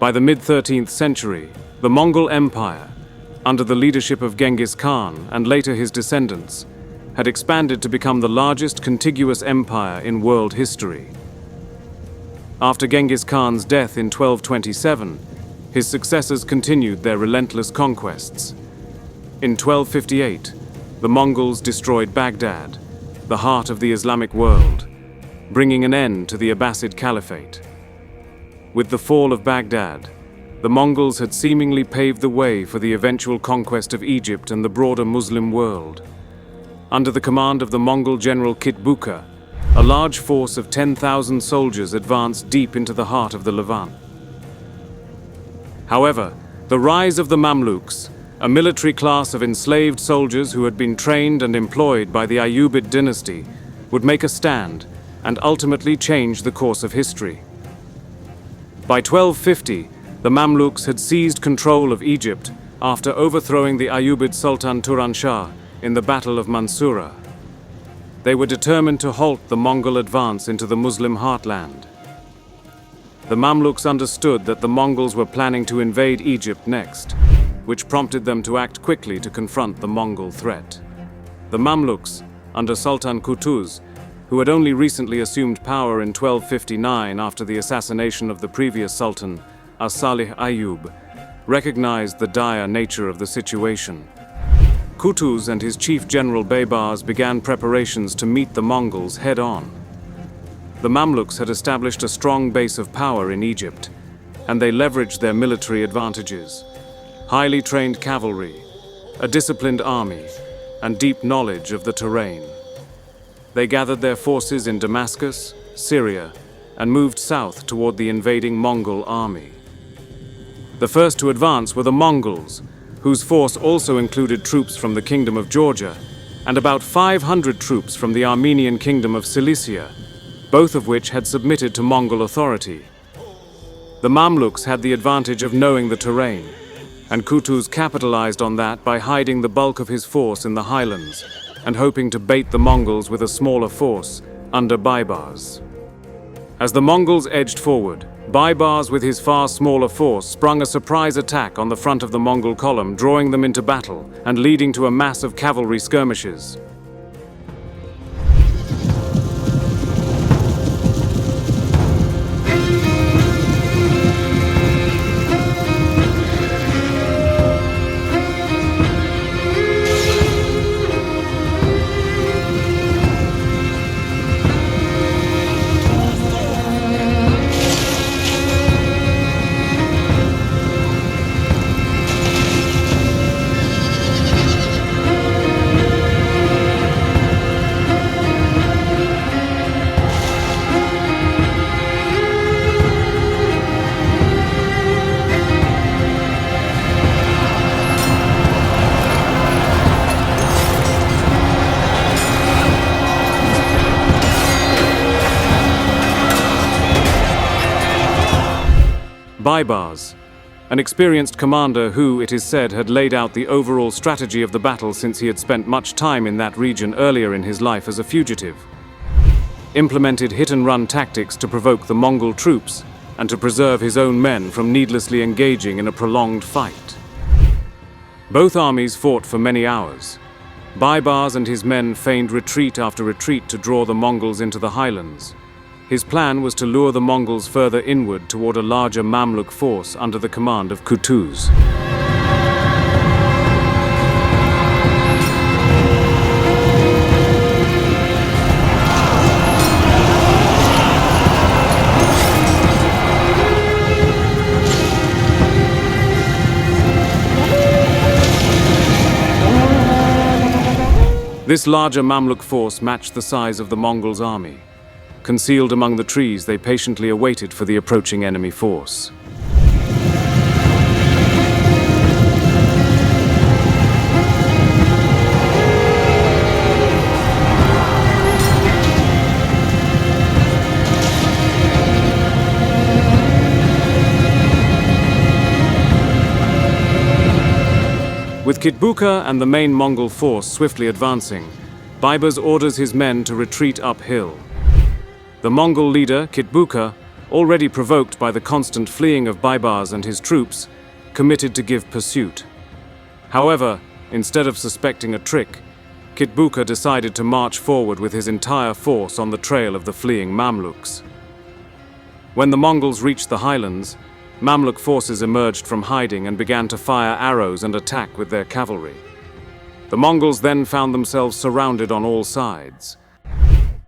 By the mid-13th century, the Mongol Empire, under the leadership of Genghis Khan and later his descendants, had expanded to become the largest contiguous empire in world history. After Genghis Khan's death in 1227, his successors continued their relentless conquests. In 1258, the Mongols destroyed Baghdad, the heart of the Islamic world, bringing an end to the Abbasid Caliphate. With the fall of Baghdad, the Mongols had seemingly paved the way for the eventual conquest of Egypt and the broader Muslim world. Under the command of the Mongol general Kitbuka, a large force of 10,000 soldiers advanced deep into the heart of the Levant. However, the rise of the Mamluks, a military class of enslaved soldiers who had been trained and employed by the Ayyubid dynasty, would make a stand and ultimately change the course of history. By 1250, the Mamluks had seized control of Egypt after overthrowing the Ayyubid Sultan Turan Shah in the Battle of Mansoura. They were determined to halt the Mongol advance into the Muslim heartland. The Mamluks understood that the Mongols were planning to invade Egypt next, which prompted them to act quickly to confront the Mongol threat. The Mamluks, under Sultan Qutuz, who had only recently assumed power in 1259 after the assassination of the previous sultan, As-Salih Ayyub, recognized the dire nature of the situation. Qutuz and his chief general Baybars began preparations to meet the Mongols head-on. The Mamluks had established a strong base of power in Egypt, and they leveraged their military advantages: highly trained cavalry, a disciplined army, and deep knowledge of the terrain. They gathered their forces in Damascus, Syria, and moved south toward the invading Mongol army. The first to advance were the Mongols, whose force also included troops from the Kingdom of Georgia and about 500 troops from the Armenian Kingdom of Cilicia, both of which had submitted to Mongol authority. The Mamluks had the advantage of knowing the terrain, and Qutuz capitalized on that by hiding the bulk of his force in the highlands and hoping to bait the Mongols with a smaller force under Baybars. As the Mongols edged forward, Baybars with his far smaller force sprung a surprise attack on the front of the Mongol column, drawing them into battle and leading to a mass of cavalry skirmishes. Baybars, an experienced commander who, it is said, had laid out the overall strategy of the battle since he had spent much time in that region earlier in his life as a fugitive, implemented hit-and-run tactics to provoke the Mongol troops and to preserve his own men from needlessly engaging in a prolonged fight. Both armies fought for many hours. Baybars and his men feigned retreat after retreat to draw the Mongols into the highlands. His plan was to lure the Mongols further inward toward a larger Mamluk force under the command of Qutuz. This larger Mamluk force matched the size of the Mongols' army. Concealed among the trees, they patiently awaited for the approaching enemy force. With Kitbuka and the main Mongol force swiftly advancing, Baybars orders his men to retreat uphill. The Mongol leader, Kitbuka, already provoked by the constant fleeing of Baibars and his troops, committed to give pursuit. However, instead of suspecting a trick, Kitbuka decided to march forward with his entire force on the trail of the fleeing Mamluks. When the Mongols reached the highlands, Mamluk forces emerged from hiding and began to fire arrows and attack with their cavalry. The Mongols then found themselves surrounded on all sides.